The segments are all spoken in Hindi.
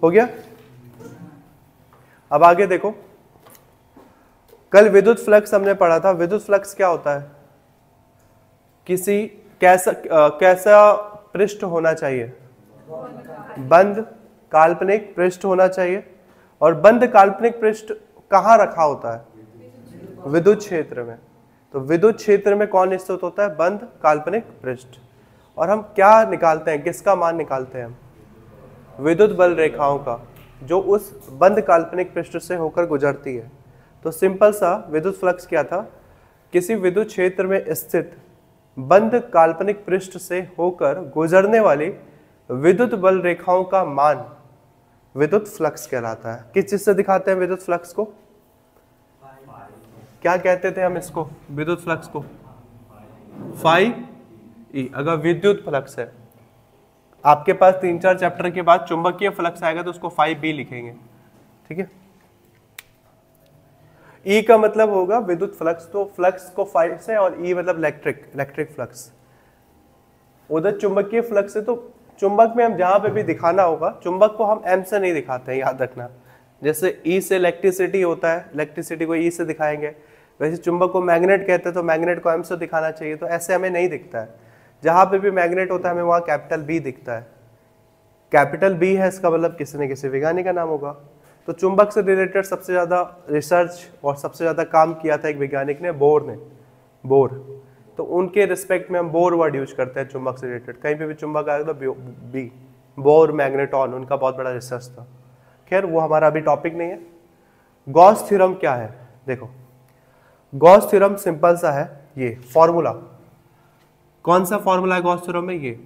हो गया। अब आगे देखो, कल विद्युत फ्लक्स हमने पढ़ा था। विद्युत फ्लक्स क्या होता है? किसी कैसा पृष्ठ होना चाहिए? बंद काल्पनिक पृष्ठ होना चाहिए। और बंद काल्पनिक पृष्ठ कहाँ रखा होता है? विद्युत क्षेत्र में। तो विद्युत क्षेत्र में कौन स्थित होता है? बंद काल्पनिक पृष्ठ। और हम क्या निकालते हैं, किसका मान निकालते हैं हम? विद्युत बल रेखाओं का, जो उस बंद काल्पनिक पृष्ठ से होकर गुजरती है। तो सिंपल सा विद्युत फ्लक्स क्या था? किसी विद्युत क्षेत्र में स्थित बंद काल्पनिक पृष्ठ से होकर गुजरने वाली विद्युत बल रेखाओं का मान विद्युत फ्लक्स कहलाता है। किस चीज से दिखाते हैं विद्युत फ्लक्स को? क्या कहते थे हम इसको? विद्युत फ्लक्स को फाई ई। अगर विद्युत फ्लक्स है, आपके पास 3-4 चैप्टर के बाद चुंबकीय फ्लक्स आएगा तो उसको फाई बी लिखेंगे, ठीक है। ई का मतलब होगा विद्युत फ्लक्स, तो फ्लक्स को फाई से, और ई मतलब इलेक्ट्रिक फ्लक्स। उधर चुंबकीय फ्लक्स है, तो चुंबक में हम जहां पे भी दिखाना होगा, चुंबक को हम एम से नहीं दिखाते हैं, याद रखना। जैसे ई से इलेक्ट्रिसिटी होता है, इलेक्ट्रिसिटी को ई से दिखाएंगे, वैसे चुंबक को मैग्नेट कहते हैं, तो मैग्नेट को एम से दिखाना चाहिए। तो ऐसे हमें नहीं दिखता है। जहां पे भी मैग्नेट होता है हमें वहां कैपिटल बी दिखता है। कैपिटल बी है, इसका मतलब किसी न किसी वैज्ञानिक का नाम होगा। तो चुंबक से रिलेटेड सबसे ज़्यादा रिसर्च और सबसे ज़्यादा काम किया था एक वैज्ञानिक ने, बोर। तो उनके रिस्पेक्ट में हम बोर वर्ड यूज करते हैं चुंबक से रिलेटेड। कहीं पे भी चुंबक आएगा तो बी, बोर मैग्नेटॉन, उनका बहुत बड़ा रिसर्च था। खैर वो हमारा अभी टॉपिक नहीं है। गॉस थ्योरम क्या है? देखो, गॉस थ्योरम सिंपल सा है। ये फॉर्मूला, कौन सा फॉर्मूला है गॉस थ्योरम में? ये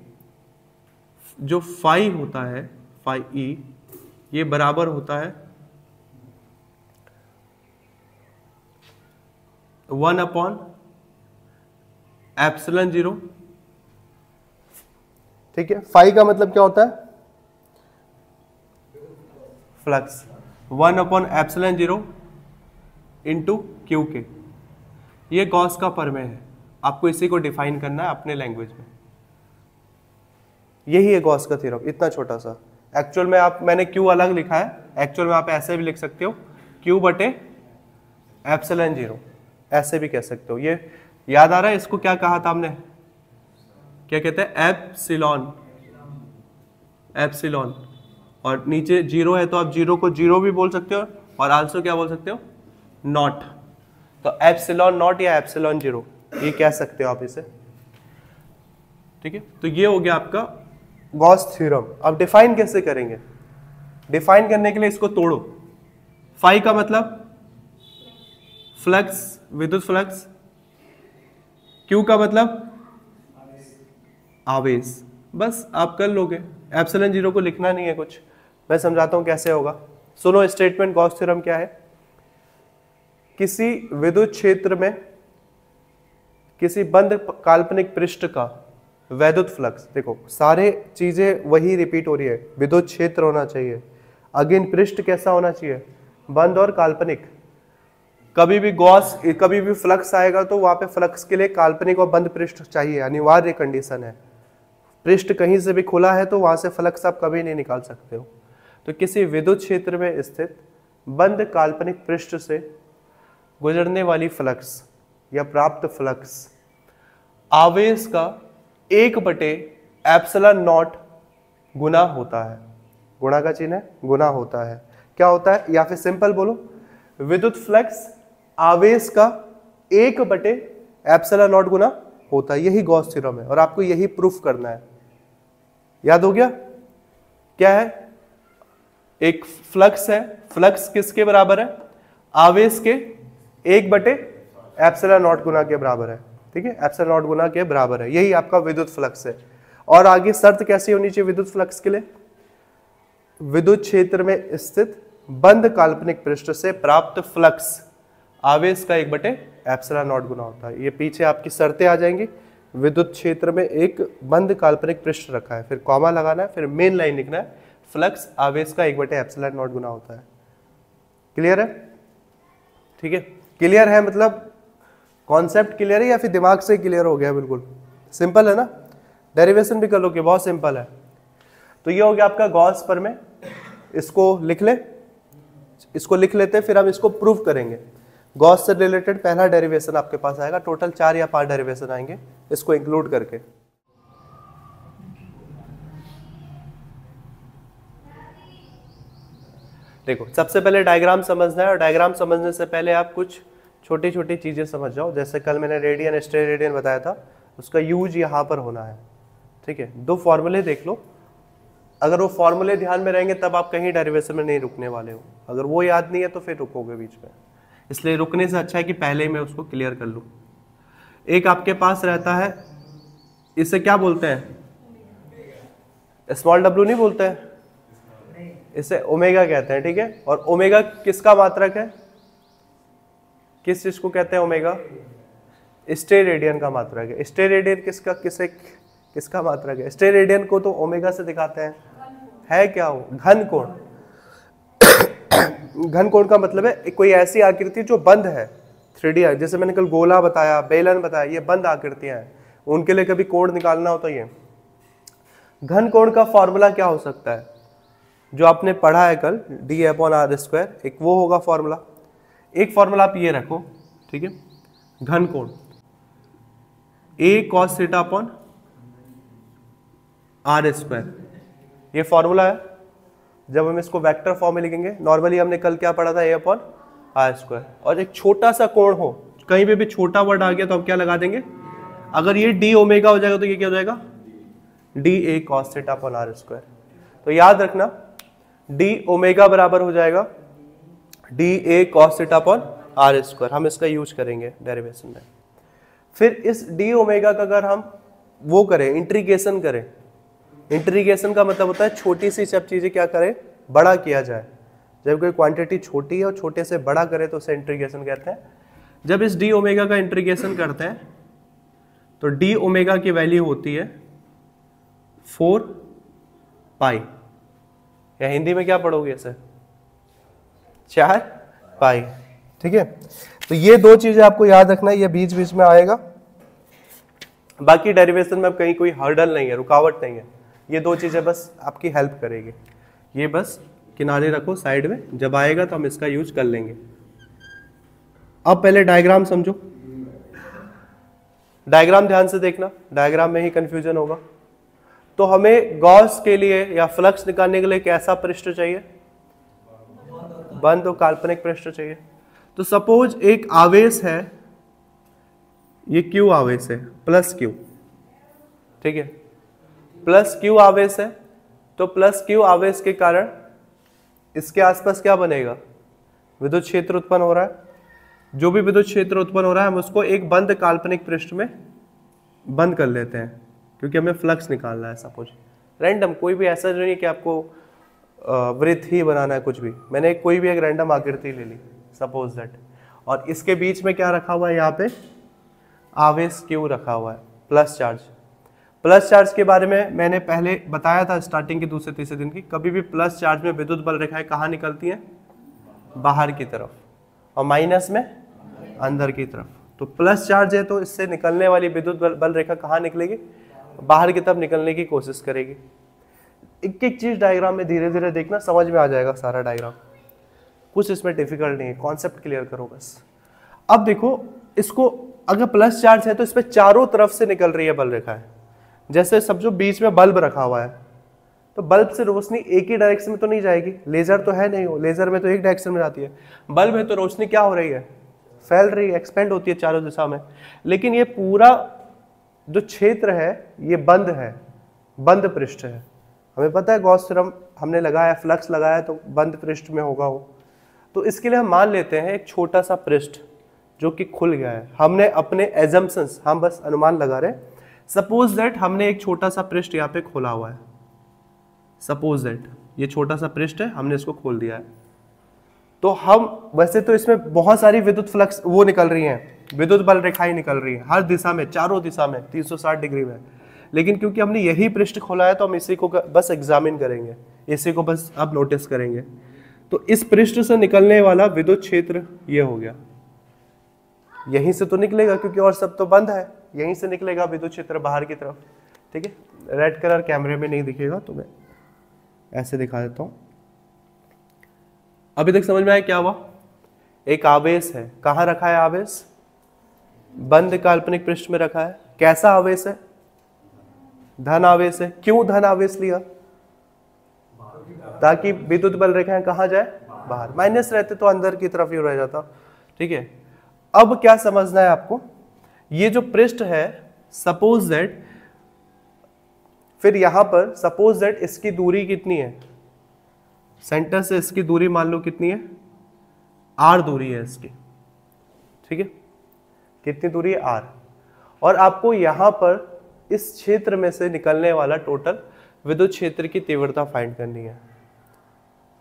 जो फाई होता है, फाई ई, ये बराबर होता है 1/ε0। ठीक है। फाई का मतलब क्या होता है? फ्लक्स। 1/ε0 इंटू क्यू के। ये गॉस का प्रमेय है। आपको इसी को डिफाइन करना है अपने लैंग्वेज में। यही है गॉस का थ्योरम, इतना छोटा सा। एक्चुअल में मैंने क्यू अलग लिखा है, एक्चुअल में आप ऐसे भी लिख सकते हो, Q/ε0, ऐसे भी कह सकते हो। ये याद आ रहा है इसको क्या कहा था हमने? क्या कहते हैं? एप्सिलॉन। और नीचे जीरो है तो आप जीरो को जीरो भी बोल सकते हो, और आल्सो क्या बोल सकते हो? नॉट। तो एप्सिलॉन नॉट या एप्सिलॉन जीरो, ये कह सकते हो आप इसे, ठीक है। तो ये हो गया आपका गॉस थ्योरम। अब डिफाइन कैसे करेंगे? डिफाइन करने के लिए इसको तोड़ो। फाई का मतलब फ्लक्स, विद्युत फ्लक्स। क्यू का मतलब आवेश। बस आप कर लोगे। एप्सिलॉन जीरो को लिखना नहीं है कुछ, मैं समझाता हूं कैसे होगा। सुनो स्टेटमेंट गॉस थ्योरम क्या है? किसी विद्युत क्षेत्र में किसी बंद काल्पनिक पृष्ठ का वैद्युत फ्लक्स, देखो सारे चीजें वही रिपीट हो रही है। विद्युत क्षेत्र होना चाहिए, अगेन पृष्ठ कैसा होना चाहिए? बंद और काल्पनिक। कभी भी फ्लक्स आएगा तो वहां पे फ्लक्स के लिए काल्पनिक और बंद पृष्ठ चाहिए, अनिवार्य कंडीशन है। पृष्ठ कहीं से भी खुला है तो वहां से फ्लक्स आप कभी नहीं निकाल सकते हो। तो किसी विद्युत क्षेत्र में स्थित बंद काल्पनिक पृष्ठ से गुजरने वाली फ्लक्स या प्राप्त फ्लक्स आवेश का 1/ε0 गुना होता है। गुणा का चिन्ह है, गुना होता है। क्या होता है? या फिर सिंपल बोलो, विद्युत फ्लक्स आवेश का 1/ε0 गुना होता है। यही गॉस थ्योरम है और आपको यही प्रूफ करना है। याद हो गया? क्या है? एक फ्लक्स है, फ्लक्स किसके बराबर है? आवेश के 1/ε0 गुना के बराबर है, ठीक है। ε0 गुना के बराबर है, यही आपका विद्युत फ्लक्स है। और आगे शर्त कैसी होनी चाहिए विद्युत फ्लक्स के लिए? विद्युत क्षेत्र में स्थित बंद काल्पनिक पृष्ठ से प्राप्त फ्लक्स आवेश का 1/ε0 गुना होता है। ये पीछे आपकी शर्तें आ जाएंगी। विद्युत क्षेत्र में एक बंद काल्पनिक पृष्ठ रखा है, फिर कॉमा लगाना है, फिर मेन लाइन लिखना है, फ्लक्स आवेश का 1/ε0 गुना होता है। क्लियर है? ठीक है। क्लियर है मतलब कॉन्सेप्ट क्लियर है या फिर दिमाग से क्लियर हो गया? बिल्कुल सिंपल है ना। डेरिवेशन भी कर लो कि बहुत सिंपल है। तो ये हो गया आपका गॉस प्रमेय। इसको लिख ले, इसको लिख लेते हैं, फिर हम इसको प्रूव करेंगे। गॉस से रिलेटेड पहला डेरिवेशन आपके पास आएगा, टोटल 4 या 5 डेरिवेशन आएंगे इसको इंक्लूड करके। देखो सबसे पहले डायग्राम समझना है, और डायग्राम समझने से पहले आप कुछ छोटी छोटी चीजें समझ जाओ। जैसे कल मैंने रेडियन स्ट्रे रेडियन बताया था, उसका यूज यहाँ पर होना है, ठीक है। 2 फॉर्मूले देख लो, अगर वो फॉर्मूले ध्यान में रहेंगे तब आप कहीं डेरिवेशन में नहीं रुकने वाले हो। अगर वो याद नहीं है तो फिर रुकोगे बीच में, इसलिए रुकने से अच्छा है कि पहले ही मैं उसको क्लियर कर लूँ। एक आपके पास रहता है, इसे क्या बोलते हैं, स्मॉल w नहीं बोलते हैं, इसे ओमेगा कहते हैं, ठीक है। और ओमेगा किसका मात्रक है, किस चीज को कहते हैं ओमेगा, स्ट्रे रेडियन का मात्रक है। स्ट्रे रेडियन किसका मात्रक है, स्ट्रे रेडियन को तो ओमेगा से दिखाते हैं, है क्या वो, घन कोण। घन कोण का मतलब है कोई ऐसी आकृति जो बंद है, 3D, जैसे मैंने कल गोला बताया, बेलन बताया, ये बंद आकृतियां हैं, उनके लिए कभी कोण निकालना हो तो ये घन कोण का फॉर्मूला क्या हो सकता है, जो आपने पढ़ा है कल, d/r², एक वो होगा फॉर्मूला। एक फॉर्मूला आप ये रखो, ठीक है, घन कोण a cos θ/r², ये फॉर्मूला है। जब हम इसको वेक्टर फॉर्म में लिखेंगे, नॉर्मली हमने कल क्या पढ़ा था, a/r², और एक छोटा सा कोण हो, कहीं पे भी छोटा वर्ड आ गया तो हम क्या लगा देंगे, अगर ये d ओमेगा हो जाएगा तो ये क्या हो जाएगा, dA cos θ/r²। तो याद रखना d ओमेगा बराबर हो जाएगा dA cos θ/r²। हम इसका यूज करेंगे डेरिवेशन में। फिर इस d ओमेगा का अगर हम वो करें, इंटीग्रेशन करें, इंटीग्रेशन का मतलब होता है छोटी सी सब चीजें क्या करें, बड़ा किया जाए। जब कोई क्वांटिटी छोटी है और छोटे से बड़ा करे तो उसे इंटीग्रेशन कहते हैं। जब इस d ओमेगा का इंटीग्रेशन करते हैं तो d ओमेगा की वैल्यू होती है 4 पाई, या हिंदी में क्या पढ़ोगे इसे, 4 पाई, ठीक है। तो ये 2 चीजें आपको याद रखना है, ये बीच बीच में आएगा। बाकी डेरिवेशन में कहीं कोई हर्डल नहीं है, रुकावट नहीं है, ये 2 चीजें बस आपकी हेल्प करेगी। ये बस किनारे रखो साइड में, जब आएगा तो हम इसका यूज कर लेंगे। अब पहले डायग्राम समझो, डायग्राम ध्यान से देखना, डायग्राम में ही कंफ्यूजन होगा। तो हमें गॉस के लिए या फ्लक्स निकालने के लिए कैसा पृष्ठ चाहिए, बंद और काल्पनिक पृष्ठ चाहिए। तो सपोज एक आवेश है, ये Q आवेश है, प्लस Q, ठीक है, प्लस Q आवेश है। तो प्लस Q आवेश के कारण इसके आसपास क्या बनेगा, विद्युत क्षेत्र उत्पन्न हो रहा है। जो भी विद्युत क्षेत्र उत्पन्न हो रहा है हम उसको एक बंद काल्पनिक पृष्ठ में बंद कर लेते हैं, क्योंकि हमें फ्लक्स निकालना है। सपोज रैंडम, कोई भी ऐसा नहीं कि आपको वृत्त ही बनाना है, कुछ भी, मैंने कोई भी एक रैंडम आकृति ले ली, सपोज दैट, और इसके बीच में क्या रखा हुआ है, यहाँ पे आवेश Q रखा हुआ है, प्लस चार्ज। प्लस चार्ज के बारे में मैंने पहले बताया था स्टार्टिंग के दूसरे तीसरे दिन की, कभी भी प्लस चार्ज में विद्युत बल रेखाएं कहाँ निकलती हैं, बाहर की तरफ, और माइनस में अंदर की तरफ। तो प्लस चार्ज है तो इससे निकलने वाली विद्युत बल रेखा कहाँ निकलेगी, बाहर की तरफ निकलने की कोशिश करेगी। एक एक चीज डायग्राम में धीरे धीरे देखना, समझ में आ जाएगा सारा डायग्राम, कुछ इसमें डिफिकल्ट नहीं है, कॉन्सेप्ट क्लियर करो बस। अब देखो, इसको अगर प्लस चार्ज है तो इस पर चारों तरफ से निकल रही है बल रेखा है। जैसे सब जो बीच में बल्ब रखा हुआ है, तो बल्ब से रोशनी एक ही डायरेक्शन में तो नहीं जाएगी, लेजर तो है नहीं, हो लेजर में तो एक डायरेक्शन में जाती है। बल्ब है तो रोशनी क्या हो रही है, फैल रही है, एक्सपेंड होती है चारों दिशा में। लेकिन ये पूरा जो क्षेत्र है ये बंद है, बंद पृष्ठ है। हमें पता है गॉस थ्योरम हमने लगाया, फ्लक्स लगाया तो बंद पृष्ठ में होगा वो। तो इसके लिए हम मान लेते हैं एक छोटा सा पृष्ठ जो कि खुल गया है। हमने अपने एजम्पशंस, हम बस अनुमान लगा रहे हैं। सपोज दैट हमने एक छोटा सा पृष्ठ यहाँ पे खोला हुआ है, सपोज दैट ये छोटा सा पृष्ठ है, हमने इसको खोल दिया है। तो हम वैसे तो इसमें बहुत सारी विद्युत फ्लक्स वो निकल रही हैं, विद्युत बल रेखाएं निकल रही हैं हर दिशा में, चारों दिशा में 360 डिग्री में। लेकिन क्योंकि हमने यही पृष्ठ खोला है तो हम इसी को बस एग्जामिन करेंगे, इसी को बस अब नोटिस करेंगे। तो इस पृष्ठ से निकलने वाला विद्युत क्षेत्र ये हो गया, यहीं से तो निकलेगा क्योंकि और सब तो बंद है, यहीं से निकलेगा विद्युत क्षेत्र बाहर की तरफ, ठीक है। रेड कलर कैमरे में नहीं दिखेगा तो मैं ऐसे दिखा देता हूँ। अभी तक समझ में आया क्या हुआ? एक आवेश है, कहाँ रखा है आवेश? बंद काल्पनिक पृष्ठ में रखा है। कैसा आवेश है? धन आवेश है। क्यों धन आवेश लिया? ताकि विद्युत बल रेखाएं कहाँ जाए? बाहर। माइनस रहते तो अंदर की तरफ ही रह जाता। ठीक है, अब क्या समझना है आपको? ये जो पृष्ठ है सपोज दैट, फिर यहां पर सपोज दैट इसकी दूरी कितनी है? सेंटर से इसकी दूरी मान लो कितनी है? r दूरी है इसकी। ठीक है, कितनी दूरी है? r। और आपको यहां पर इस क्षेत्र में से निकलने वाला टोटल विद्युत क्षेत्र की तीव्रता फाइंड करनी है।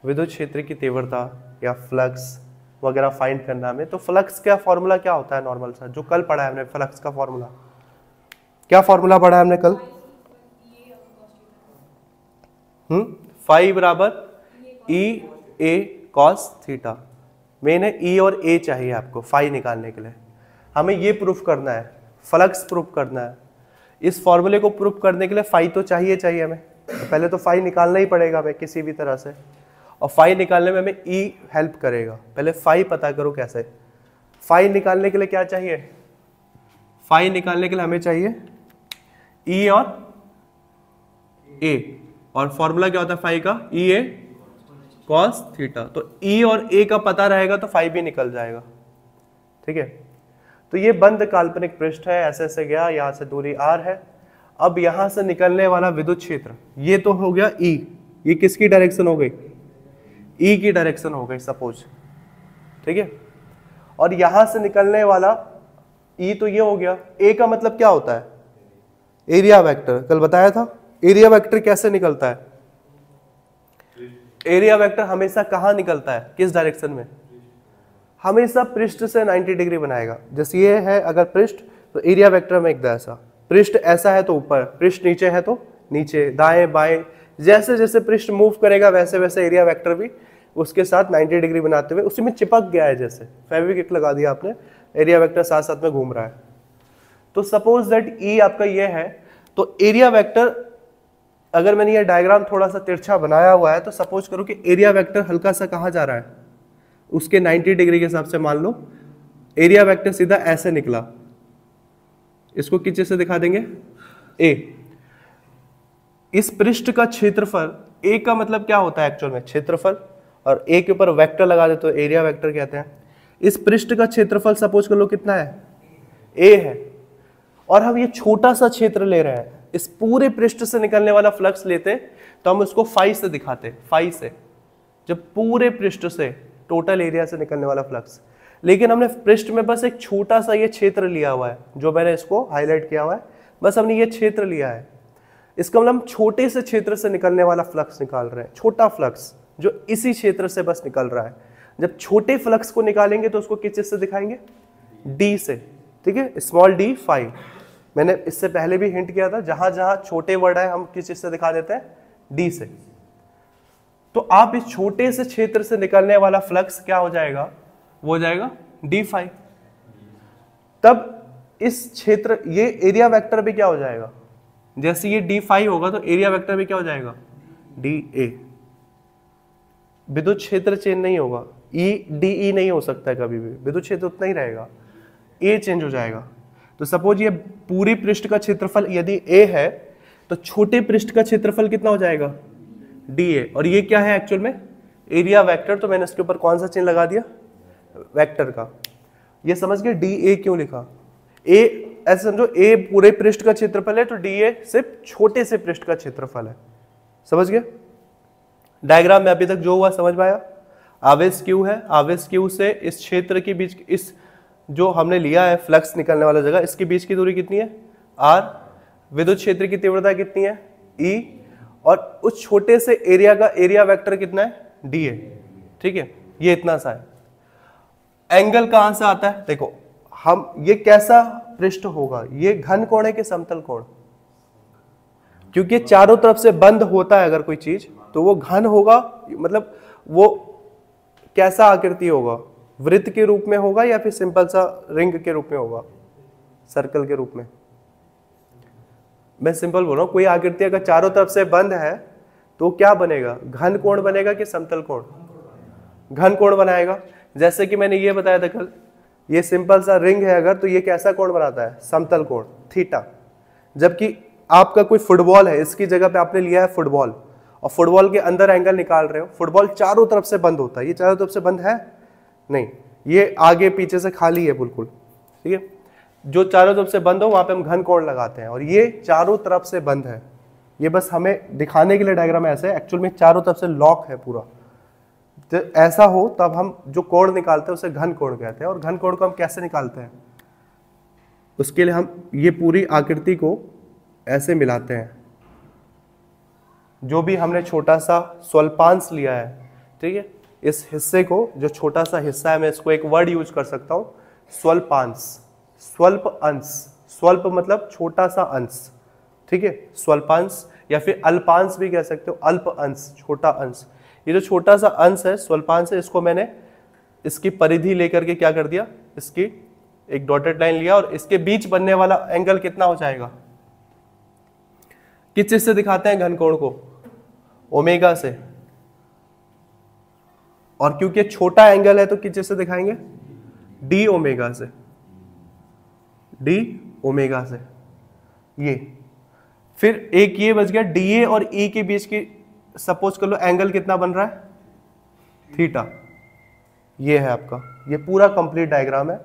विद्युत क्षेत्र की तीव्रता या फ्लक्स वगैरह फाइंड करना में, तो फ्लक्स का फॉर्मूला क्या होता है? नॉर्मल सा जो कल पढ़ा है हमने, फ्लक्स का फॉर्मूला क्या? फॉर्मूला पढ़ा है हमने कल। फाई बराबर ई ए कॉस थीटा। मेन है ई और ए चाहिए आपको फाई निकालने के लिए। हमें ये प्रूफ करना है, फ्लक्स प्रूफ करना है। इस फॉर्मूले को प्रूफ करने के लिए फाई तो चाहिए हमें। तो पहले तो फाई निकालना ही पड़ेगा हमें किसी भी तरह से, और फाई निकालने में हमें ई हेल्प करेगा। पहले फाई पता करो कैसे। फाई निकालने के लिए क्या चाहिए? फाई निकालने के लिए हमें चाहिए ई और ए, और फॉर्मूला क्या होता है फाई का? ई ए कॉस थीटा। तो ई और ए का पता रहेगा तो फाई भी निकल जाएगा। ठीक है, तो ये बंद काल्पनिक पृष्ठ है, ऐसे ऐसे गया, यहां से दूरी r है। अब यहां से निकलने वाला विद्युत क्षेत्र ये तो हो गया E। ये किसकी डायरेक्शन हो गई? E की डायरेक्शन हो गई सपोज। ठीक है, और यहां से निकलने वाला E तो ये हो गया। A का मतलब क्या होता है? Area vector. कल बताया था एरिया वेक्टर कैसे निकलता है। एरिया वेक्टर हमेशा कहां निकलता है? किस डायरेक्शन में? हमेशा पृष्ठ से 90 डिग्री बनाएगा। जैसे ये है अगर पृष्ठ, तो एरिया वेक्टर में एकदम ऐसा। पृष्ठ ऐसा है तो ऊपर, पृष्ठ नीचे है तो नीचे, दाएं बाएं, जैसे जैसे पृष्ठ मूव करेगा वैसे वैसे एरिया वेक्टर भी उसके साथ 90 डिग्री बनाते हुए उसी में चिपक गया है। जैसे फेविक्विक लगा दिया आपने, एरिया वेक्टर साथ साथ में घूम रहा है। तो सपोज दैट ई आपका ये है, तो एरिया वेक्टर, अगर मैंने ये डायग्राम थोड़ा सा तिरछा बनाया हुआ है तो सपोज करो कि एरिया वेक्टर हल्का सा कहाँ जा रहा है? उसके 90 डिग्री के हिसाब से मान लो एरिया वेक्टर सीधा ऐसे निकला। इसको किस चीज से दिखा देंगे? ए। इस पृष्ठ का क्षेत्रफल, ए का मतलब क्या होता है एक्चुअल में? क्षेत्रफल, और ए के ऊपर वेक्टर लगा दे तो एरिया वेक्टर कहते हैं। इस पृष्ठ का क्षेत्रफल सपोज कर लो कितना है? ए है। और हम ये छोटा सा क्षेत्र ले रहे हैं, इस पूरे पृष्ठ से निकलने वाला फ्लक्स लेते तो हम उसको फाई से दिखाते। फाई से, जब पूरे पृष्ठ से टोटल एरिया से निकलने वाला फ्लक्स। लेकिन हमने पृष्ठ में बस एक छोटा सा ये क्षेत्र लिया हुआ है, जो मैंने इसको हाईलाइट किया हुआ है, बस हमने ये क्षेत्र लिया है। इसका मतलब हम छोटे से क्षेत्र से निकलने वाला फ्लक्स निकाल रहे हैं, छोटा फ्लक्स जो इसी क्षेत्र से बस निकल रहा है। जब छोटे फ्लक्स को निकालेंगे तो उसको किस चीज से दिखाएंगे? डी से। ठीक है, स्मॉल डी फाई। मैंने इससे पहले भी हिंट किया था, जहां जहां छोटे वर्ड है हम किस चीज से दिखा देते हैं? डी से। तो आप इस छोटे से क्षेत्र से निकलने वाला फ्लक्स क्या हो जाएगा? वो हो जाएगा डी फाई। तब इस क्षेत्र, ये एरिया वेक्टर भी क्या हो जाएगा? जैसे ये डी फाई होगा तो एरिया वेक्टर भी क्या हो जाएगा? D A. विद्युत क्षेत्र चेंज नहीं होगा, ई डी ई नहीं हो सकता है कभी भी, विद्युत क्षेत्र उतना ही रहेगा, ए चेंज हो जाएगा। तो सपोज ये पूरी पृष्ठ का क्षेत्रफल यदि ए है तो छोटे पृष्ठ का क्षेत्रफल कितना हो जाएगा? D A. और ये क्या है एक्चुअल में? Area vector. तो मैंने इसके ऊपर कौन सा चिन्ह लगा दिया? वेक्टर का। ये समझ गए डी ए क्यों लिखा? ए ऐसे समझो, ए पूरे पृष्ठ का क्षेत्रफल है तो डी ए सिर्फ छोटे से पृष्ठ का क्षेत्रफल है। समझ गए? डायग्राम में अभी तक जो हुआ समझ में आया? आवेश क्यू है, आवेश क्यू से इस क्षेत्र के बीच, इस जो हमने लिया है फ्लक्स निकलने वाला जगह, इसके बीच की दूरी कितनी है? आर। विद्युत क्षेत्र की तीव्रता कितनी है? ई। और उस छोटे से एरिया का एरिया वेक्टर कितना है? D A. ठीक है, ये इतना सा है। एंगल कहां से आता है? देखो हम, ये कैसा पृष्ठ होगा? ये घन कोण है कि समतल कोण? क्योंकि चारों तरफ से बंद होता है अगर कोई चीज तो वो घन होगा, मतलब वो कैसा आकृति होगा? वृत्त के रूप में होगा या फिर सिंपल सा रिंग के रूप में होगा, सर्कल के रूप में? मैं सिंपल बोल रहा हूं, कोई आकृति अगर चारों तरफ से बंद है तो क्या बनेगा? घन कोण बनेगा कि समतल कोण? घन कोण बनाएगा। जैसे कि मैंने ये बताया था कल, ये सिंपल सा रिंग है अगर, तो ये कैसा कोण बनाता है, समतल कोण थीटा। जबकि आपका कोई फुटबॉल है, इसकी जगह पे आपने लिया है फुटबॉल, और फुटबॉल के अंदर एंगल निकाल रहे हो, फुटबॉल चारों तरफ से बंद होता है, ये चारों तरफ से बंद है नहीं, ये आगे पीछे से खाली है बिल्कुल, ठीक है। जो चारों तरफ से बंद हो वहां पे हम घन कोण लगाते हैं, और ये चारों तरफ से बंद है। ये बस हमें दिखाने के लिए डायग्राम ऐसे है, एक्चुअल में चारों तरफ से लॉक है पूरा। तो ऐसा हो तब हम जो कोण निकालते हैं उसे घन कोण कहते हैं। और घन कोण को हम कैसे निकालते हैं, उसके लिए हम ये पूरी आकृति को ऐसे मिलाते हैं। जो भी हमने छोटा सा स्वल्पांश लिया है, ठीक है, इस हिस्से को, जो छोटा सा हिस्सा है, मैं इसको एक वर्ड यूज कर सकता हूं, स्वल्पांश, स्वल्प अंश। स्वल्प मतलब छोटा सा अंश, ठीक है, स्वल्पांश, या फिर अल्पांश भी कह सकते हो, अल्प अंश, छोटा अंश। ये जो छोटा सा अंश है, स्वल्पांश है, इसको मैंने इसकी परिधि लेकर के क्या कर दिया, इसकी एक डॉटेड लाइन लिया, और इसके बीच बनने वाला एंगल कितना हो जाएगा, किस चीज से दिखाते हैं घन कोण को, ओमेगा से। और क्योंकि छोटा एंगल है तो किस चीज से दिखाएंगे, डी ओमेगा से, डी ओमेगा से। ये फिर एक ये बच गया, डी ए और ई के बीच की, सपोज कर लो एंगल कितना बन रहा है, थीटा। ये है आपका, ये पूरा कंप्लीट डायग्राम है।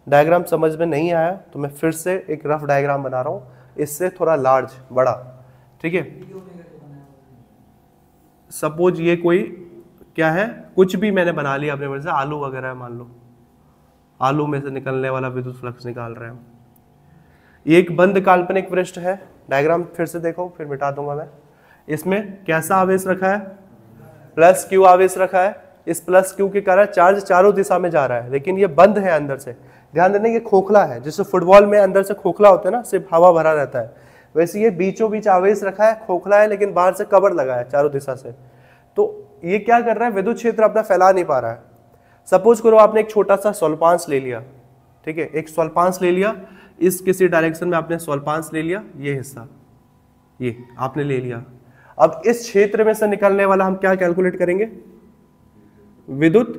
डायग्राम समझ में नहीं आया तो मैं फिर से एक रफ डायग्राम बना रहा हूं, इससे थोड़ा लार्ज, बड़ा, ठीक है। सपोज ये कोई क्या है, कुछ भी मैंने बना लिया अपने मन से, आलू वगैरह है मान लो, आलू में से निकलने वाला विद्युत फ्लक्स निकाल रहे हैं। ये एक बंद काल्पनिक पृष्ठ है, डायग्राम फिर से देखो, फिर मिटा दूंगा मैं। इसमें कैसा आवेश रखा है, प्लस क्यू आवेश रखा है। इस प्लस क्यू के कारण चार्ज चारों दिशा में जा रहा है, लेकिन ये बंद है अंदर से। ध्यान देना, ये खोखला है, जैसे फुटबॉल में अंदर से खोखला होता है ना, सिर्फ हवा भरा रहता है, वैसे ये बीचों बीच आवेश रखा है, खोखला है, लेकिन बाहर से कवर लगा है चारों दिशा से। तो ये क्या कर रहा है, विद्युत क्षेत्र अपना फैला नहीं पा रहा है। सपोज करो आपने एक छोटा सा स्वल्पांश ले लिया, ठीक है, एक स्वल्पांश ले लिया, इस किसी डायरेक्शन में आपने स्वल्पांश ले लिया, ये हिस्सा ये आपने ले लिया। अब इस क्षेत्र में से निकलने वाला हम क्या कैलकुलेट करेंगे, विद्युत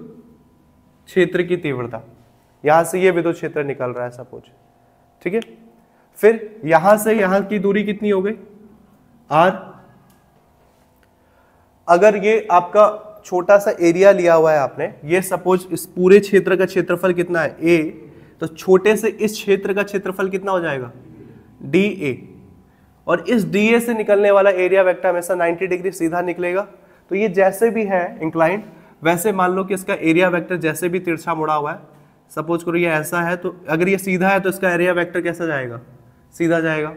क्षेत्र की तीव्रता। यहां से ये विद्युत क्षेत्र निकल रहा है सपोज, ठीक है। फिर यहां से यहां की दूरी कितनी हो गई, r। अगर ये आपका छोटा सा एरिया लिया हुआ है आपने, ये सपोज इस पूरे क्षेत्र का क्षेत्रफल कितना है, a, तो छोटे से इस क्षेत्र का क्षेत्रफल कितना हो जाएगा, dA। और इस dA से निकलने वाला एरिया वेक्टर हमेशा 90 डिग्री सीधा निकलेगा। तो ये जैसे भी है इंक्लाइंड, वैसे मान लो कि इसका एरिया वेक्टर जैसे भी तिरछा मुड़ा हुआ है, सपोज करो ये ऐसा है, तो अगर ये सीधा है तो इसका एरिया वेक्टर कैसा जाएगा, सीधा जाएगा।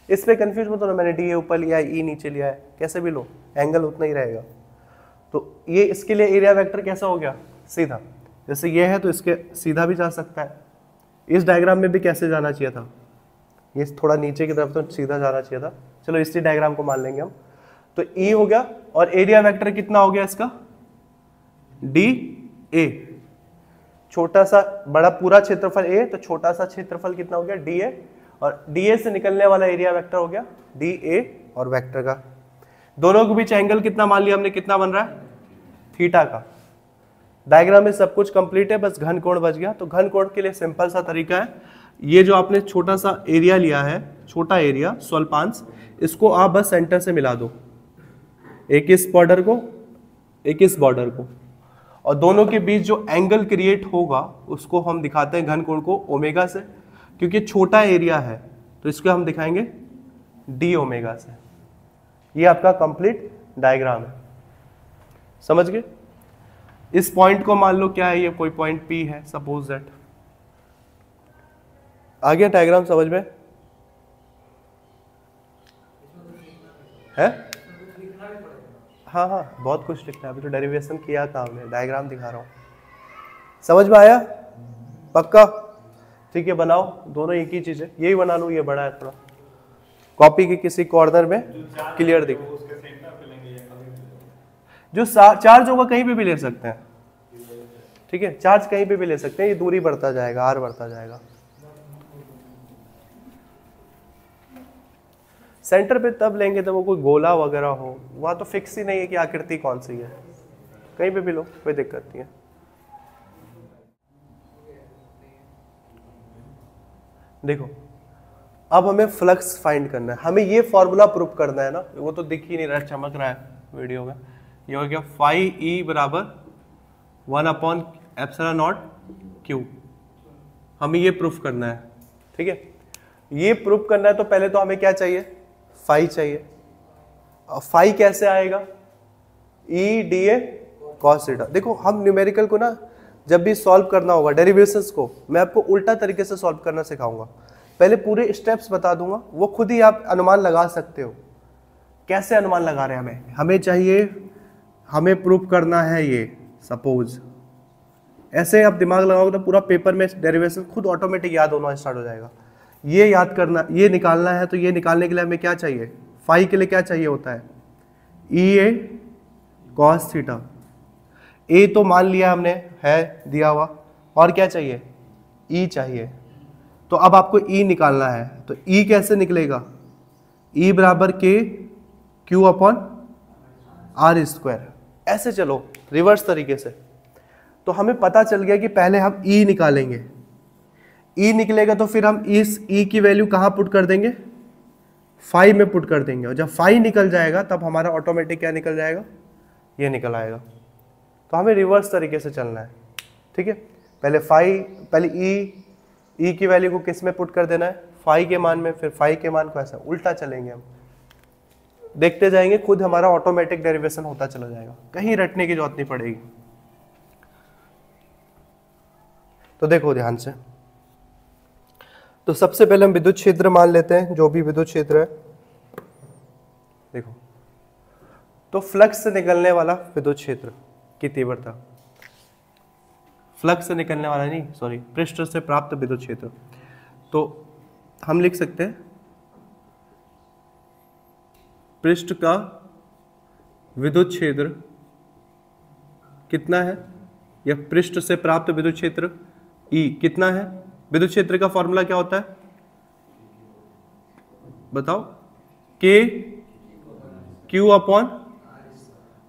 इस पे कंफ्यूज मत होना, मैंने डी ऊपर लिया है, ई नीचे लिया है, कैसे भी लो एंगल उतना ही रहेगा। तो ये इसके लिए एरिया वेक्टर कैसा हो गया, सीधा। जैसे ये है तो इसके सीधा भी जा सकता है। इस डायग्राम में भी कैसे जाना चाहिए था, ये थोड़ा नीचे की तरफ तो सीधा जाना चाहिए था। चलो इसी डायग्राम को मान लेंगे हम। तो ई हो गया, और एरिया वेक्टर कितना हो गया इसका, डी ए। छोटा सा बड़ा पूरा क्षेत्रफल ए, तो छोटा सा क्षेत्रफल कितना हो गया, डी ए। और डीए से निकलने वाला एरिया वेक्टर हो गया डी ए, और वेक्टर का दोनों के बीच एंगल कितना मान लिया हमने, कितना बन रहा है, थीटा का। डायग्राम में सब कुछ कंप्लीट है, बस घन कोण बच गया। तो घन कोण के लिए सिंपल सा तरीका है, ये जो आपने छोटा सा एरिया लिया है, छोटा एरिया स्वल्पांश, इसको आप बस सेंटर से मिला दो, एक इस बॉर्डर को, एक इस बॉर्डर को, और दोनों के बीच जो एंगल क्रिएट होगा उसको हम दिखाते हैं घन कोण को ओमेगा से। क्योंकि छोटा एरिया है तो इसको हम दिखाएंगे डी ओमेगा से। ये आपका कंप्लीट डायग्राम है, समझ गए। इस पॉइंट को मान लो क्या है, ये कोई पॉइंट P है सपोज दैट। आ गया डायग्राम समझ में है? हाँ हाँ, बहुत कुछ लिखना है, अभी तो डेरिवेशन किया था हमने, डायग्राम दिखा रहा हूँ। समझ में आया पक्का? ठीक है, बनाओ, दोनों एक ही चीज है, यही बना लो, ये बड़ा है थोड़ा, कॉपी के किसी कॉर्नर में क्लियर दिख। जो चार्ज होगा कहीं पे भी ले सकते हैं, ठीक है, चार्ज कहीं पे भी ले सकते हैं, ये दूरी बढ़ता जाएगा, आर बढ़ता जाएगा। सेंटर पे तब लेंगे जब वो कोई गोला वगैरह हो, वहां तो फिक्स ही नहीं है कि आकृति कौन सी है, कहीं पे भी लो, कोई दिक्कत नहीं है। देखो अब हमें फ्लक्स फाइंड करना है, हमें ये फॉर्मूला प्रूव करना है ना, वो तो दिख ही नहीं रहा, चमक रहा है वीडियो में। ये हो गया फाई ई बराबर 1/ε0 क्यू, हमें ये प्रूफ करना है। ठीक है, ये प्रूफ करना है तो पहले तो हमें क्या चाहिए, फाई चाहिए। फाई कैसे आएगा, ई डी ए कॉस थीटा। देखो हम न्यूमेरिकल को ना जब भी सॉल्व करना होगा डेरिवेशंस को, मैं आपको उल्टा तरीके से सॉल्व करना सिखाऊंगा। पहले पूरे स्टेप्स बता दूंगा, वो खुद ही आप अनुमान लगा सकते हो। कैसे अनुमान लगा रहे हैं, हमें चाहिए, हमें प्रूफ करना है ये, सपोज ऐसे आप दिमाग लगाओगे तो पूरा पेपर में डेरिवेशन खुद ऑटोमेटिक याद होना स्टार्ट हो जाएगा। ये याद करना, ये निकालना है, तो ये निकालने के लिए हमें क्या चाहिए, फाई के लिए क्या चाहिए होता है, ई ए कॉस थीटा। ए तो मान लिया हमने है दिया हुआ, और क्या चाहिए, ई चाहिए। तो अब आपको ई निकालना है, तो ई कैसे निकलेगा, ई बराबर के क्यू अपॉन आर स्क्वायर। ऐसे चलो रिवर्स तरीके से, तो हमें पता चल गया कि पहले हम ई निकालेंगे, ई निकलेगा तो फिर हम इस ई की वैल्यू कहाँ पुट कर देंगे, फाई में पुट कर देंगे, और जब फाई निकल जाएगा तब हमारा ऑटोमेटिक क्या निकल जाएगा, ये निकल आएगा। तो हमें रिवर्स तरीके से चलना है। ठीक है, पहले फाई, पहले ई की वैल्यू को किस में पुट कर देना है, फाई के मान में, फिर फाई के मान को ऐसा उल्टा चलेंगे हम, देखते जाएंगे खुद हमारा ऑटोमेटिक डेरिवेशन होता चला जाएगा, कहीं रटने की जरूरत नहीं पड़ेगी। तो देखो ध्यान से, तो सबसे पहले हम विद्युत क्षेत्र मान लेते हैं, जो भी विद्युत क्षेत्र है। देखो तो फ्लक्स से निकलने वाला विद्युत क्षेत्र की तीव्रता, फ्लक्स से निकलने वाला नहीं, सॉरी, पृष्ठ से प्राप्त विद्युत क्षेत्र, तो हम लिख सकते हैं पृष्ठ का विद्युत क्षेत्र कितना है, या पृष्ठ से प्राप्त विद्युत क्षेत्र ई कितना है। विद्युत क्षेत्र का फॉर्मूला क्या होता है बताओ, के क्यू अपॉन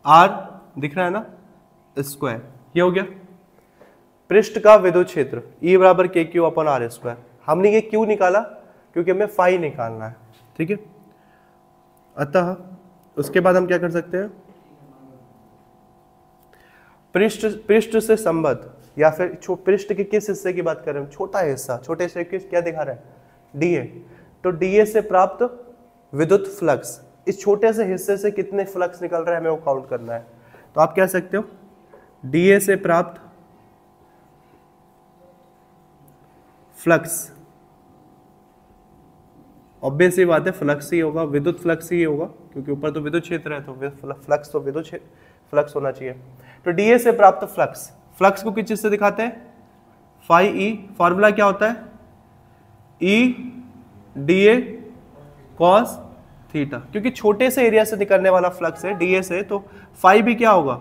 आर, दिख रहा है ना, स्क्वायर। ये हो गया पृष्ठ का विद्युत क्षेत्र, ई बराबर के क्यू अपॉन आर स्क्वायर। हमने ये क्यू निकाला क्योंकि हमें फाई निकालना है। ठीक है, अतः उसके बाद हम क्या कर सकते हैं, पृष्ठ से संबद्ध, या फिर पृष्ठ के किस हिस्से की बात कर रहे हैं, छोटा हिस्सा, छोटे हिस्से क्या दिखा रहा है, डीए। तो डीए से प्राप्त विद्युत फ्लक्स, इस छोटे से हिस्से से कितने फ्लक्स निकल रहे हैं हमें वो काउंट करना है। तो आप कह सकते हो डीए से प्राप्त फ्लक्स, ऑब्वियस ही बात है फ्लक्स ही होगा, विद्युत फ्लक्स ही होगा, क्योंकि ऊपर तो विद्युत क्षेत्र है, तो फ्लक्स तो विद्युत फ्लक्स होना चाहिए। तो डीए से प्राप्त फ्लक्स, फ्लक्स को किस चीज से दिखाते हैं, फाई ई, फॉर्मूला क्या होता है, ई डीए कॉस थीटा, क्योंकि छोटे से एरिया से निकलने वाला फ्लक्स है डीए से, तो फाई भी क्या होगा,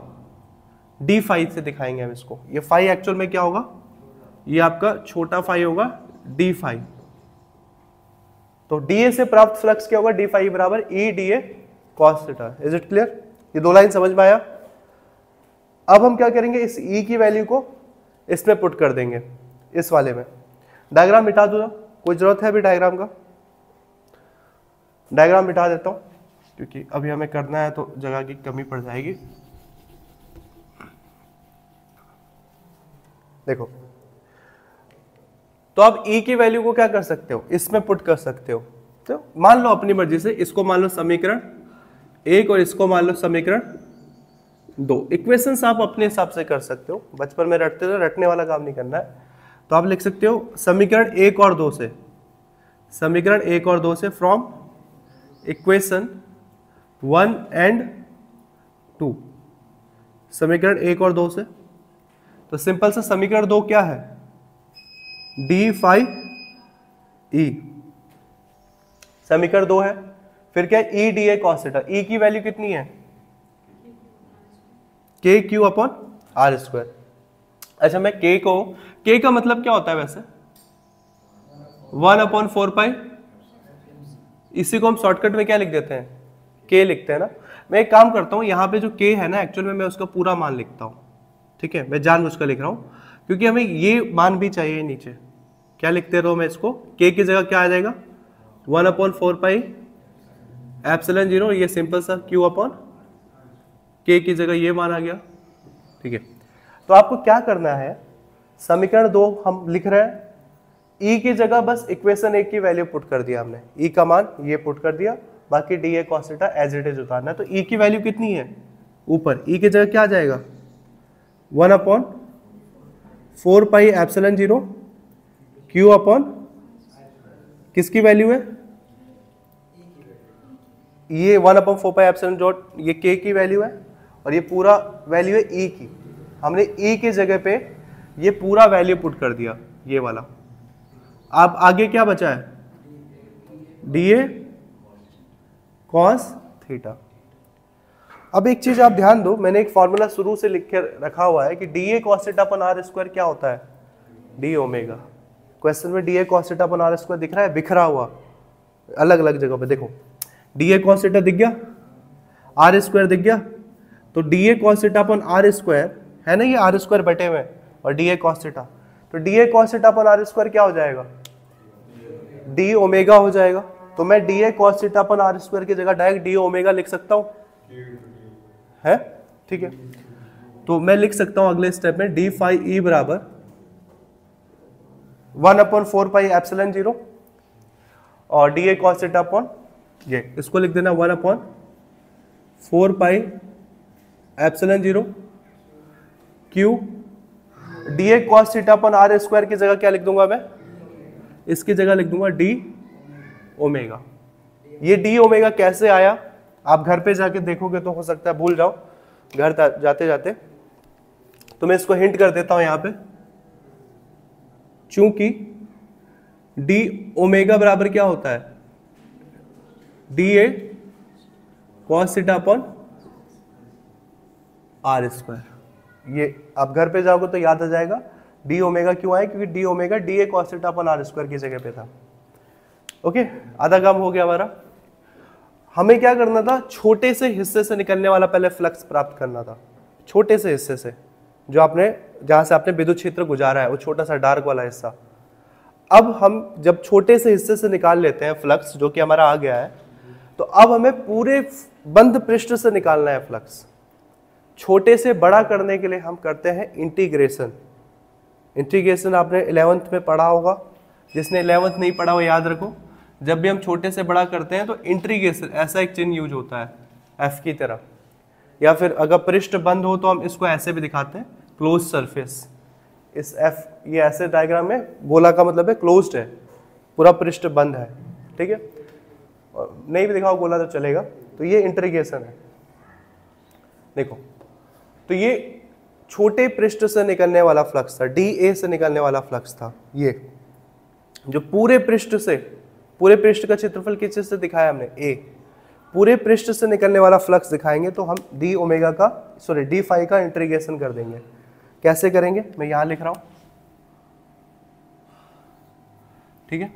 डी फाई से दिखाएंगे हम इसको। ये फाई एक्चुअल में क्या होगा, ये आपका छोटा फाई होगा, डी फाई। तो डीए से प्राप्त फ्लक्स क्या होगा, डी फाई बराबर E d A cos theta. Is it clear, ये दो लाइन समझ में आया। अब हम क्या करेंगे, इस ई की वैल्यू को इसमें पुट कर देंगे, इस वाले में। डायग्राम मिटा दो, कोई जरूरत है अभी डायग्राम का, डायग्राम मिटा देता हूं क्योंकि अभी हमें करना है तो जगह की कमी पड़ जाएगी। देखो तो आप ई की वैल्यू को क्या कर सकते हो, इसमें पुट कर सकते हो। तो मान लो अपनी मर्जी से, इसको मान लो समीकरण 1 और इसको मान लो समीकरण 2। इक्वेशंस आप अपने हिसाब से कर सकते हो, बचपन में रटते थे, रटने वाला काम नहीं करना है। तो आप लिख सकते हो समीकरण 1 और 2 से, समीकरण 1 और 2 से फ्रॉम इक्वेशन 1 एंड 2, समीकरण 1 और 2 से। तो सिंपल सा समीकरण 2 क्या है, डी फाई ई, समीकरण 2 है। फिर क्या है, E d A cos theta, E की वैल्यू कितनी है, के क्यू अपॉन आर स्क्वायर। अच्छा मैं के को, के का मतलब क्या होता है वैसे, 1/4 पाई, इसी को हम शॉर्टकट में क्या लिख देते हैं, के लिखते हैं ना। मैं एक काम करता हूँ, यहाँ पे जो k है ना एक्चुअल में मैं उसका पूरा मान लिखता हूँ, ठीक है, मैं जानबूझकर लिख रहा हूँ क्योंकि हमें ये मान भी चाहिए नीचे। क्या लिखते रहो, मैं इसको k की जगह क्या आ जाएगा 1/4 पाई एप्सिलॉन 0, ये सिंपल सा q अपॉन k की जगह ये मान आ गया, ठीक है। तो आपको क्या करना है, समीकरण 2 हम लिख रहे हैं, e की जगह बस इक्वेशन 1 की वैल्यू पुट कर दिया हमने, e का मान ये पुट कर दिया, बाकी dA cos theta as it is उतारना है। तो e की वैल्यू कितनी है ऊपर, e की जगह क्या आ जाएगा 1/4 पाई एप्सिलॉन 0 q अपॉन किसकी वैल्यू है, ये 1/4 पाई एप्सिलॉन डॉट ये k की वैल्यू है और ये पूरा वैल्यू है e की। हमने e की जगह पे ये पूरा वैल्यू पुट कर दिया, ये वाला। अब आगे क्या बचा है, dA cos थीटा। अब एक चीज आप ध्यान दो, मैंने एक फॉर्मूला शुरू से लिख के रखा हुआ है कि dA cos थीटा अपन r स्क्वायर क्या होता है, d ओमेगा। क्वेश्चन में dA cos थीटा अपन r स्क्वायर दिख रहा है बिखरा हुआ अलग अलग जगह पे, देखो dA cos थीटा दिख गया, r स्क्वायर दिख गया, तो dA cos थीटा अपन r स्क्वायर है ना, ये r स्क्वायर बटे हुए और dA cos थीटा, तो dA cos थीटा अपन r स्क्वायर क्या हो जाएगा d ओमेगा हो जाएगा। तो मैं dA cos थीटा अपन r स्क्वायर की जगह डायरेक्ट d ओमेगा लिख सकता हूं, है ठीक है। तो मैं लिख सकता हूं अगले स्टेप में d फाई e बराबर 1/4 पाई एप्सिलॉन 0 और dA cos थीटा अपन ये इसको लिख देना 1/4 pi epsilon 0 q dA cos theta अपन r स्क्वायर की जगह क्या लिख दूंगा मैं, इसकी जगह लिख दूंगा d ओमेगा। ये d ओमेगा कैसे आया आप घर पे जाके देखोगे तो हो सकता है भूल जाओ घर जाते जाते, तो मैं इसको हिंट कर देता हूं यहां पे, चूंकि d ओमेगा बराबर क्या होता है dA cos थीटा अपन r स्क्वायर। ये आप घर पे जाओगे तो याद आ जाएगा d ओमेगा क्यों आए, क्योंकि d omega dA cos theta अपन r स्क्वायर की जगह पे था। ओके, आधा काम हो गया हमारा। हमें क्या करना था, छोटे से हिस्से से निकलने वाला पहले फ्लक्स प्राप्त करना था, छोटे से हिस्से से जो आपने जहां से आपने विद्युत क्षेत्र गुजारा है वो छोटा सा डार्क वाला हिस्सा। अब हम जब छोटे से हिस्से से निकाल लेते हैं फ्लक्स जो कि हमारा आ गया है, तो अब हमें पूरे बंद पृष्ठ से निकालना है फ्लक्स। छोटे से बड़ा करने के लिए हम करते हैं इंटीग्रेशन। इंटीग्रेशन आपने 11th में पढ़ा होगा, जिसने 11th नहीं पढ़ा वो याद रखो, जब भी हम छोटे से बड़ा करते हैं तो इंटीग्रेशन ऐसा एक चिन्ह यूज होता है एफ की तरह, या फिर अगर पृष्ठ बंद हो तो हम इसको ऐसे भी दिखाते हैं क्लोज सरफेस। इस एफ ये ऐसे डायग्राम में गोला का मतलब है क्लोज्ड है, पूरा पृष्ठ बंद है, ठीक है। नहीं भी दिखाओ गोला तो चलेगा। तो ये इंटीग्रेशन है, देखो तो ये छोटे पृष्ठ से निकलने वाला फ्लक्स था, dA से निकलने वाला फ्लक्स था। ये जो पूरे पृष्ठ से, पूरे पृष्ठ का क्षेत्रफल किस चीज से दिखाया हमने a, पूरे पृष्ठ से निकलने वाला फ्लक्स दिखाएंगे तो हम d ओमेगा का d फाई का इंटीग्रेशन कर देंगे। कैसे करेंगे मैं यहां लिख रहा हूं, ठीक है।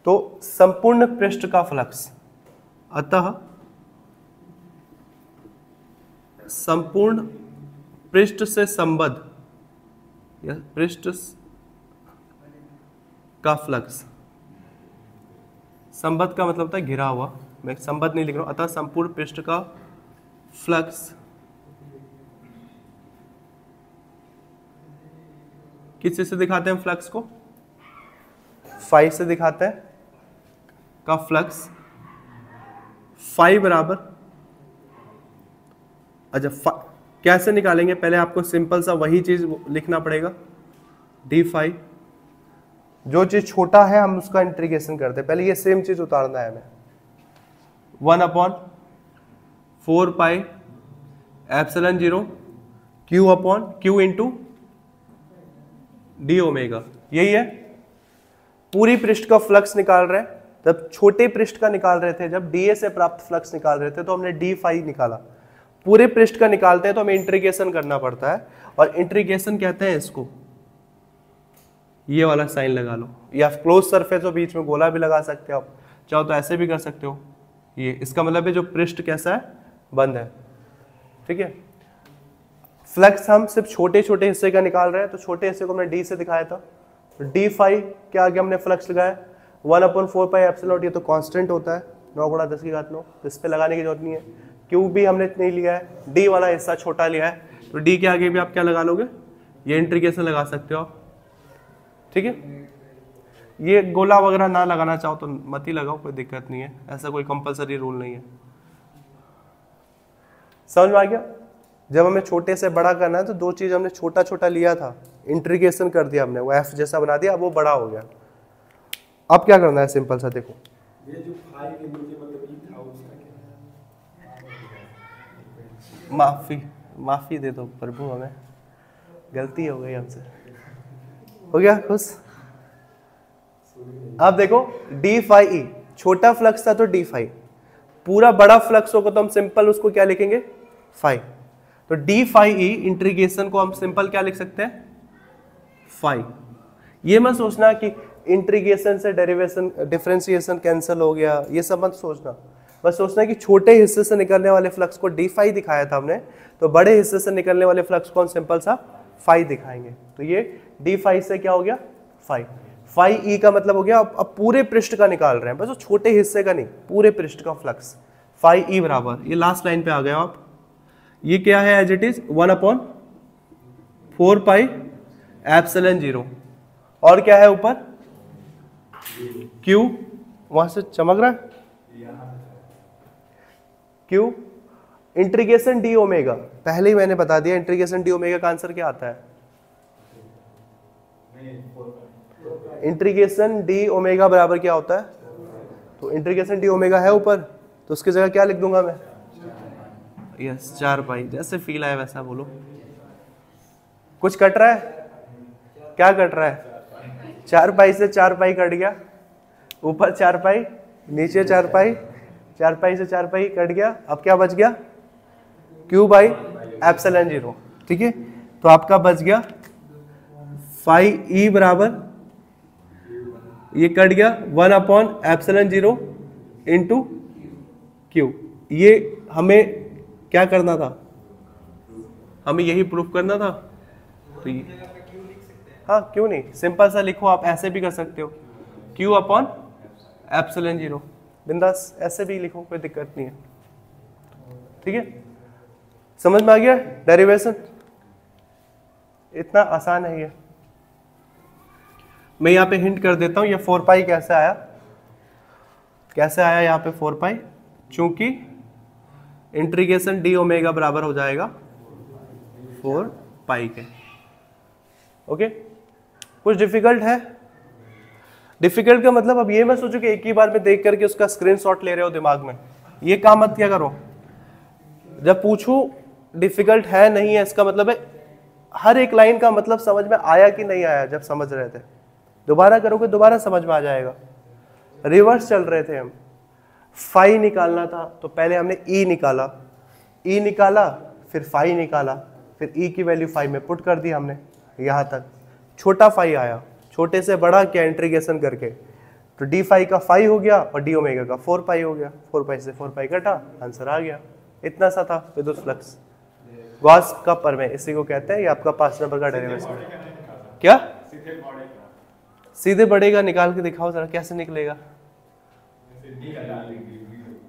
तो संपूर्ण पृष्ठ का फ्लक्स, अतः संपूर्ण पृष्ठ से संबद्ध या पृष्ठ का फ्लक्स, संबद्ध का मतलब होता है घिरा हुआ, मैं संबद्ध नहीं लिख रहा हूं, अतः संपूर्ण पृष्ठ का फ्लक्स किस चीज से दिखाते हैं फ्लक्स को, फाई से दिखाते हैं, का फ्लक्स फाई बराबर, अच्छा कैसे निकालेंगे, पहले आपको सिंपल सा वही चीज लिखना पड़ेगा, डी फाई, जो चीज छोटा है हम उसका इंटीग्रेशन करते हैं, पहले ये सेम चीज उतारना है हमें, 1/4 pi epsilon 0 Q into D omega, यही है। पूरी पृष्ठ का फ्लक्स निकाल रहे हैं, जब छोटे पृष्ठ का निकाल रहे थे, जब डीए से प्राप्त फ्लक्स निकाल रहे थे तो हमने डी फाई निकाला। पूरे पृष्ठ का निकालते हैं तो हमें इंटीग्रेशन करना पड़ता है, और इंटीग्रेशन कहते हैं इसको, ये वाला साइन लगा लो, या क्लोज सरफेस हो बीच में गोला भी लगा सकते हो आप, चाहो तो ऐसे भी कर सकते हो, ये इसका मतलब है जो पृष्ठ कैसा है, बंद है। ठीक है, फ्लक्स हम सिर्फ छोटे छोटे हिस्से का निकाल रहे हैं, तो छोटे हिस्से को हमने डी से दिखाया था, तो डी फाई के आगे हमने फ्लक्स लगाया 1/4 पाई एप्सिलॉन नॉट, ये तो कांस्टेंट होता है 9 × 10⁹, तो इस पे लगाने की जरूरत नहीं है। क्यू भी हमने नहीं लिया है, डी वाला हिस्सा छोटा लिया है, तो डी के आगे भी आप क्या लगा लोगे, ये इंटीग्रेशन लगा सकते हो आप। ठीक है, ये गोला वगैरह ना लगाना चाहो तो मत ही लगाओ, कोई दिक्कत नहीं है, ऐसा कोई कंपलसरी रूल नहीं है। समझ में आ गया? जब हमें छोटे से बड़ा करना है तो दो चीज हमने छोटा छोटा लिया था, इंटीग्रेशन कर दिया हमने, वो एफ जैसा बना दिया, अब वो बड़ा हो गया। अब क्या करना है, सिंपल सा देखो, ये जो फाई के नीचे मतलब ई था उसका क्या? माफी दे दो प्रभु, हमें गलती हो गई हमसे, हो गया खुश। अब देखो डी फाई ई, छोटा फ्लक्स था तो डी फाई, पूरा बड़ा फ्लक्स होगा तो हम सिंपल उसको क्या लिखेंगे, फाई। तो डी फाई ई इंटीग्रेशन को हम सिंपल क्या लिख सकते हैं, फाई। ये मत सोचना कि इंटीग्रेशन से डेरिवेशन डिफरेंशिएशन कैंसिल हो गया, ये सब मत सोचना, बस सोचना कि छोटे हिस्से से निकलने वाले फ्लक्स को डी फाई दिखाया था हमने, तो बड़े हिस्से से निकलने वाले फ्लक्स को हम सिंपल सा फाई दिखाएंगे। तो ये डी फाई से क्या हो गया, फाई। फाई ई का मतलब हो गया अब पूरे पृष्ठ का निकाल रहे हैं, बस वो छोटे हिस्से का नहीं, पूरे पृष्ठ का फ्लक्स। फाई ई बराबर, ये लास्ट लाइन पे आ गए आप, ये क्या है as it is 1/4 pi epsilon 0, और क्या है ऊपर क्यू, वहां से चमक रहा है क्यू, इंटीग्रेशन डी ओमेगा, पहले ही मैंने बता दिया इंटीग्रेशन डी ओमेगा का आंसर क्या आता है, इंटीग्रेशन डी ओमेगा बराबर क्या होता है, तो इंटीग्रेशन डी ओमेगा है ऊपर, तो उसकी जगह क्या लिख दूंगा मैं, यस 4 पाई, जैसे फील आया वैसा बोलो। कुछ कट रहा है, क्या कट रहा है, 4 पाई से 4 पाई कट गया, ऊपर 4 पाई नीचे 4 पाई, 4 पाई से 4 पाई कट गया, अब क्या बच गया, क्यू बाई एप्सिलॉन 0। ठीक है, तो आपका बच गया फाई ई बराबर, ये कट गया 1/एप्सिलॉन 0 इंटू क्यू। ये हमें क्या करना था, हमें यही प्रूफ करना था, तो ये हाँ क्यों नहीं, सिंपल सा लिखो, आप ऐसे भी कर सकते हो, Q/एप्सिलॉन 0, बिंदास ऐसे भी लिखो, कोई दिक्कत नहीं है। ठीक है, समझ में आ गया डेरिवेशन, इतना आसान है ये। मैं यहाँ पे हिंट कर देता हूँ, ये 4 पाई कैसे आया, कैसे आया यहाँ पे 4 पाई, चूंकि इंटीग्रेशन डी ओमेगा बराबर हो जाएगा 4 पाई के। ओके, कुछ डिफिकल्ट है, डिफिकल्ट का मतलब अब ये मैं सोचूं कि एक ही बार में देख करके उसका स्क्रीनशॉट ले रहे हो दिमाग में, ये काम मत क्या करो, जब पूछूं डिफिकल्ट है नहीं है, इसका मतलब है हर एक लाइन का मतलब समझ में आया कि नहीं आया, जब समझ रहे थे दोबारा करोगे दोबारा समझ में आ जाएगा। रिवर्स चल रहे थे हम, फाई निकालना था तो पहले हमने ई निकाला, ई निकाला फिर फाई निकाला, फिर ई की वैल्यू फाई में पुट कर दी हमने, यहाँ तक छोटा फाई आया, छोटे से बड़ा क्या इंटीग्रेशन करके, तो डी फाई का फाई हो गया और डी ओमेगा का 4 पाई हो गया, 4 पाई से 4 पाई कटा, आंसर आ गया। इतना सा था विद्युत फ्लक्स, गॉस का प्रमेय इसी को कहते हैं, ये आपका 5 नंबर का डेरिवेशन। क्या सीधे बढ़ेगा, निकाल के दिखाओ जरा कैसे निकलेगा,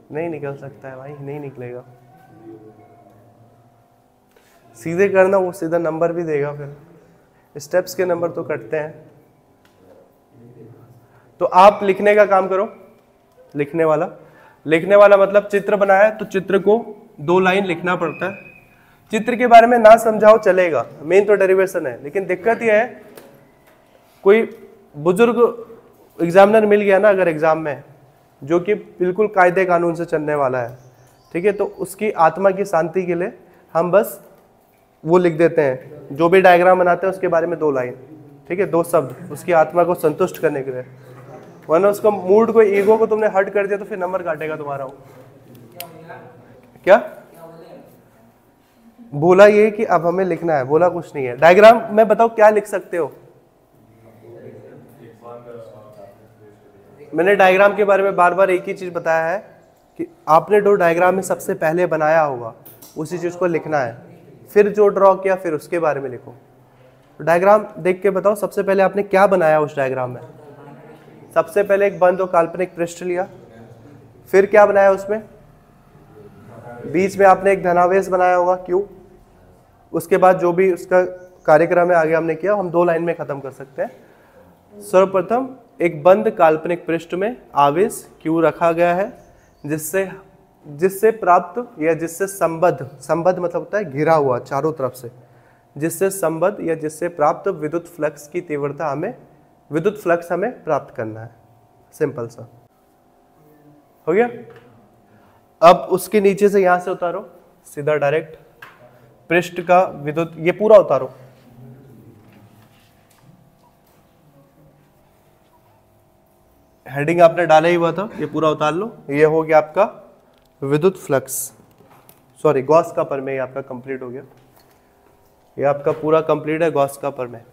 नहीं निकल सकता है भाई, नहीं निकलेगा, सीधे करना वो सीधा नंबर भी देगा, फिर स्टेप्स के नंबर तो कटते हैं। तो आप लिखने का काम करो, लिखने वाला मतलब चित्र बनाया तो चित्र को 2 लाइन लिखना पड़ता है, चित्र के बारे में ना समझाओ चलेगा, मेन तो डेरिवेशन है, लेकिन दिक्कत यह है कोई बुजुर्ग एग्जामिनर मिल गया ना अगर एग्जाम में, जो कि बिल्कुल कायदे कानून से चलने वाला है, ठीक है, तो उसकी आत्मा की शांति के लिए हम बस वो लिख देते हैं, जो भी डायग्राम बनाते हैं उसके बारे में 2 लाइन, ठीक है, 2 शब्द उसकी आत्मा को संतुष्ट करने के लिए, वरना उसका मूड को, ईगो को तुमने हर्ट कर दिया तो फिर नंबर काटेगा तुम्हारा। क्या बोला ये कि अब हमें लिखना है, बोला कुछ नहीं है। डायग्राम में बताओ क्या लिख सकते हो, मैंने डायग्राम के बारे में बार बार एक ही चीज बताया है कि आपने जो डायग्राम में सबसे पहले बनाया होगा उसी चीज़ को लिखना है, फिर जो ड्रॉ किया फिर उसके बारे में लिखो। डायग्राम देख के बताओ सबसे पहले आपने क्या बनाया उस डायग्राम में। सबसे पहले एक बंद और काल्पनिक पृष्ठ लिया, फिर क्या बनाया उसमें, बीच में आपने एक धनावेश बनाया होगा Q, उसके बाद जो भी उसका कार्यक्रम है आगे हमने किया, हम 2 लाइन में खत्म कर सकते हैं। सर्वप्रथम एक बंद काल्पनिक पृष्ठ में आवेश Q रखा गया है, जिससे प्राप्त या जिससे संबद्ध मतलब होता है घिरा हुआ चारों तरफ से, जिससे संबद्ध या जिससे प्राप्त विद्युत फ्लक्स की तीव्रता विद्युत फ्लक्स हमें प्राप्त करना है। सिंपल सा हो गया। अब उसके नीचे से यहां से उतारो सीधा डायरेक्ट पृष्ठ का विद्युत, ये पूरा उतारो, हेडिंग आपने डाला ही हुआ था, ये पूरा उतार लो। ये हो गया आपका विद्युत फ्लक्स, सॉरी गॉस का प्रमेय आपका कंप्लीट हो गया। ये आपका पूरा कंप्लीट है गॉस का प्रमेय।